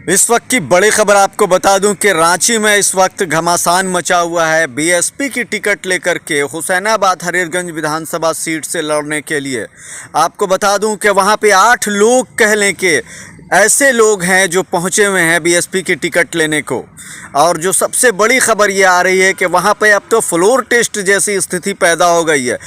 इस वक्त की बड़ी खबर आपको बता दूं कि रांची में इस वक्त घमासान मचा हुआ है। बीएसपी की टिकट लेकर के हुसैनाबाद हरिहरगंज विधानसभा सीट से लड़ने के लिए आपको बता दूं कि वहां पे 8 लोग कह लें कि ऐसे लोग हैं जो पहुंचे हुए हैं बीएसपी की टिकट लेने को। और जो सबसे बड़ी खबर ये आ रही है कि वहां पे अब तो फ्लोर टेस्ट जैसी स्थिति पैदा हो गई है।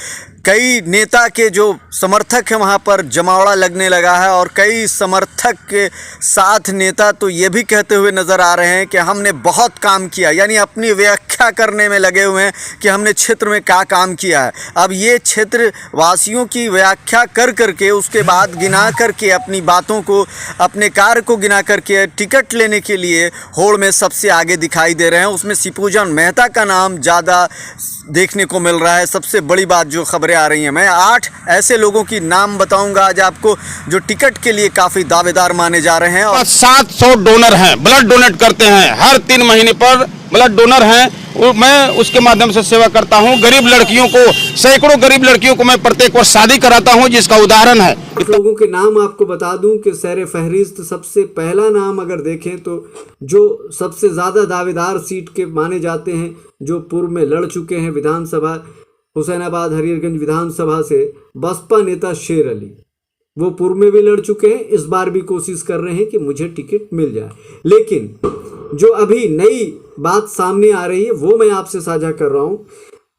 कई नेता के जो समर्थक हैं वहाँ पर जमावड़ा लगने लगा है और कई समर्थक के साथ नेता तो ये भी कहते हुए नज़र आ रहे हैं कि हमने बहुत काम किया, यानी अपनी व्याख्या करने में लगे हुए हैं कि हमने क्षेत्र में क्या काम किया है। अब ये क्षेत्र वासियों की व्याख्या कर करके उसके बाद गिना करके अपनी बातों को, अपने कार्य को गिना करके टिकट लेने के लिए होड़ में सबसे आगे दिखाई दे रहे हैं। उसमें शिवपूजन मेहता का नाम ज़्यादा देखने को मिल रहा है। सबसे बड़ी बात जो खबरें आ रही हैं, मैं 8 ऐसे लोगों की नाम बताऊंगा आज आपको जो टिकट के लिए काफ़ी दावेदार माने जा रहे हैं। और 700 डोनर हैं, ब्लड डोनेट करते हैं, हर 3 महीने पर ब्लड डोनर हैं। मैं उसके माध्यम से सेवा करता हूं। गरीब लड़कियों को, सैकड़ों गरीब लड़कियों को मैं प्रत्येक वर्ष शादी कराता हूं, जिसका उदाहरण है। कुछ लोगों के नाम आपको बता दूं कि सैर फहरिस्त सबसे पहला नाम अगर देखें तो जो सबसे ज़्यादा दावेदार सीट के माने जाते हैं, जो पूर्व में लड़ चुके हैं विधानसभा हुसैनाबाद हरिहरगंज विधानसभा से, बसपा नेता शेर अली। वो पूर्व में भी लड़ चुके हैं, इस बार भी कोशिश कर रहे हैं कि मुझे टिकट मिल जाए। लेकिन जो अभी नई बात सामने आ रही है वो मैं आपसे साझा कर रहा हूँ।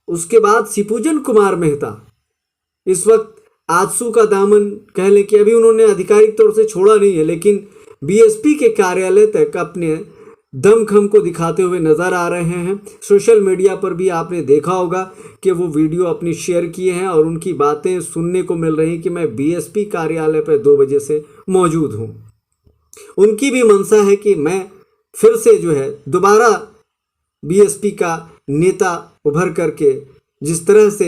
उसके बाद शिवपूजन कुमार मेहता इस वक्त आजसू का दामन कह लें कि अभी उन्होंने आधिकारिक तौर से छोड़ा नहीं है, लेकिन बीएसपी के कार्यालय तक अपने दमखम को दिखाते हुए नजर आ रहे हैं। सोशल मीडिया पर भी आपने देखा होगा कि वो वीडियो अपनी शेयर किए हैं और उनकी बातें सुनने को मिल रही कि मैं बीएसपी कार्यालय पर 2 बजे से मौजूद हूँ। उनकी भी मंशा है कि मैं फिर से जो है दोबारा बीएसपी का नेता उभर करके, जिस तरह से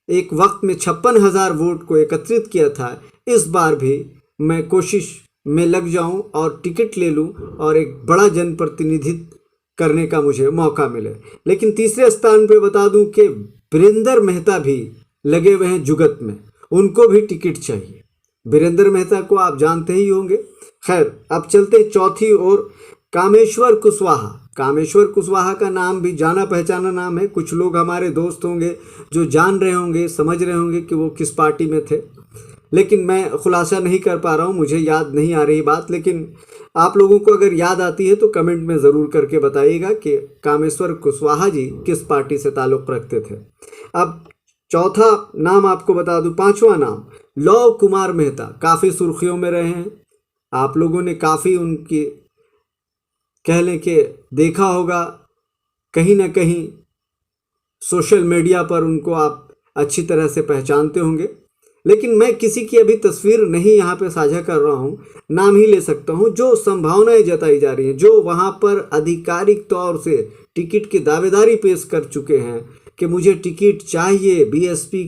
एक वक्त में 56,000 वोट को एकत्रित किया था, इस बार भी मैं कोशिश में लग जाऊं और टिकट ले लूं और एक बड़ा जनप्रतिनिधित्व करने का मुझे मौका मिले। लेकिन तीसरे स्थान पे बता दूं कि वीरेंद्र मेहता भी लगे हुए हैं जुगत में, उनको भी टिकट चाहिए। वीरेंद्र मेहता को आप जानते ही होंगे। खैर, अब चलते चौथी ओर, कामेश्वर कुशवाहा। कामेश्वर कुशवाहा का नाम भी जाना पहचाना नाम है। कुछ लोग हमारे दोस्त होंगे जो जान रहे होंगे, समझ रहे होंगे कि वो किस पार्टी में थे, लेकिन मैं खुलासा नहीं कर पा रहा हूँ, मुझे याद नहीं आ रही बात। लेकिन आप लोगों को अगर याद आती है तो कमेंट में ज़रूर करके बताइएगा कि कामेश्वर कुशवाहा जी किस पार्टी से ताल्लुक़ रखते थे। अब चौथा नाम आपको बता दूं, 5वां नाम लव कुमार मेहता काफ़ी सुर्खियों में रहे हैं। आप लोगों ने काफ़ी उनकी कह लें कि देखा होगा, कहीं ना कहीं सोशल मीडिया पर उनको आप अच्छी तरह से पहचानते होंगे। लेकिन मैं किसी की अभी तस्वीर नहीं यहाँ पे साझा कर रहा हूँ, नाम ही ले सकता हूँ। जो संभावनाएं जताई जा रही हैं, जो वहाँ पर आधिकारिक तौर से टिकट की दावेदारी पेश कर चुके हैं कि मुझे टिकट चाहिए बीएसपी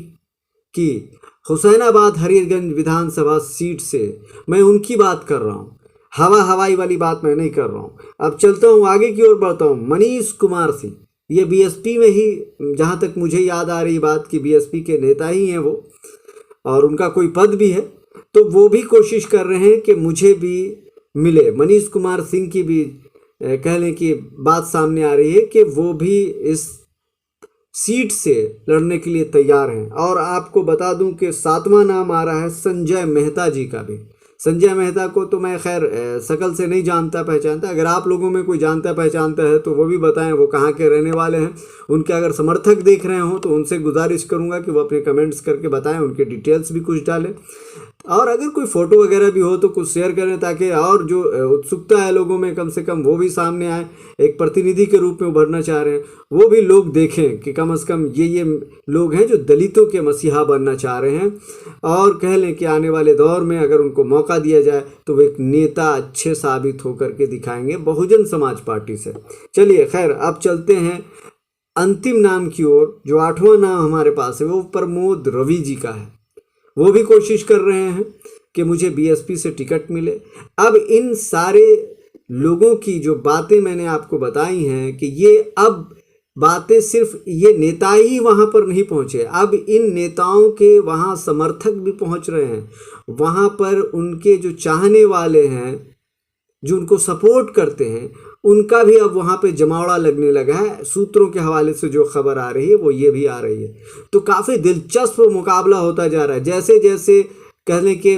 की हुसैनाबाद हरिहरगंज विधानसभा सीट से, मैं उनकी बात कर रहा हूँ। हवाई वाली बात मैं नहीं कर रहा हूँ। अब चलता हूँ आगे की ओर बढ़ता हूँ। मनीष कुमार सिंह, ये बीएसपी में ही, जहाँ तक मुझे याद आ रही बात की, बीएसपी के नेता ही हैं वो, और उनका कोई पद भी है, तो वो भी कोशिश कर रहे हैं कि मुझे भी मिले। मनीष कुमार सिंह की भी कह लें कि बात सामने आ रही है कि वो भी इस सीट से लड़ने के लिए तैयार हैं। और आपको बता दूं कि 7वां नाम आ रहा है संजय मेहता जी का भी। संजय मेहता को तो मैं खैर शकल से नहीं जानता पहचानता, अगर आप लोगों में कोई जानता पहचानता है तो वो भी बताएं वो कहाँ के रहने वाले हैं। उनके अगर समर्थक देख रहे हो तो उनसे गुजारिश करूँगा कि वो अपने कमेंट्स करके बताएं, उनके डिटेल्स भी कुछ डालें, और अगर कोई फ़ोटो वगैरह भी हो तो कुछ शेयर करें, ताकि और जो उत्सुकता है लोगों में कम से कम वो भी सामने आए। एक प्रतिनिधि के रूप में उभरना चाह रहे हैं, वो भी लोग देखें कि कम से कम ये लोग हैं जो दलितों के मसीहा बनना चाह रहे हैं, और कह लें कि आने वाले दौर में अगर उनको मौका दिया जाए तो वो एक नेता अच्छे साबित होकर के दिखाएंगे बहुजन समाज पार्टी से। चलिए खैर, अब चलते हैं अंतिम नाम की ओर। जो 8वां नाम हमारे पास है वो प्रमोद रवि जी का है। वो भी कोशिश कर रहे हैं कि मुझे बीएसपी से टिकट मिले। अब इन सारे लोगों की जो बातें मैंने आपको बताई हैं कि ये अब बातें सिर्फ ये नेता ही वहाँ पर नहीं पहुँचे, अब इन नेताओं के वहाँ समर्थक भी पहुँच रहे हैं। वहाँ पर उनके जो चाहने वाले हैं जो उनको सपोर्ट करते हैं, उनका भी अब वहाँ पे जमावड़ा लगने लगा है। सूत्रों के हवाले से जो खबर आ रही है वो ये भी आ रही है। तो काफ़ी दिलचस्प मुकाबला होता जा रहा है। जैसे जैसे कहने के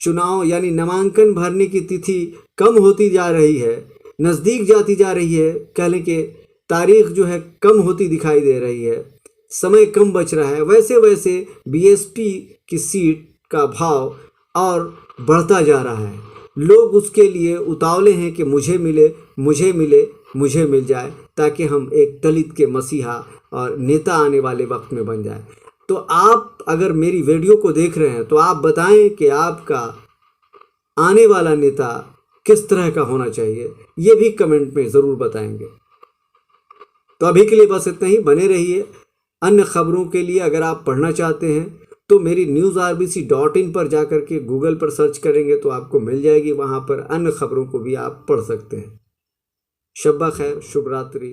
चुनाव यानी नामांकन भरने की तिथि कम होती जा रही है, नज़दीक जाती जा रही है, कहने के तारीख जो है कम होती दिखाई दे रही है, समय कम बच रहा है, वैसे वैसे बीएसपी की सीट का भाव और बढ़ता जा रहा है। लोग उसके लिए उतावले हैं कि मुझे मिले, मुझे मिले, मुझे मिल जाए, ताकि हम एक दलित के मसीहा और नेता आने वाले वक्त में बन जाए। तो आप अगर मेरी वीडियो को देख रहे हैं तो आप बताएं कि आपका आने वाला नेता किस तरह का होना चाहिए, ये भी कमेंट में ज़रूर बताएंगे। तो अभी के लिए बस इतना ही। बने रहिए। अन्य खबरों के लिए अगर आप पढ़ना चाहते हैं तो मेरी newsrbc.in पर जाकर के गूगल पर सर्च करेंगे तो आपको मिल जाएगी। वहाँ पर अन्य खबरों को भी आप पढ़ सकते हैं। शब्बा खैर, शुभ रात्रि।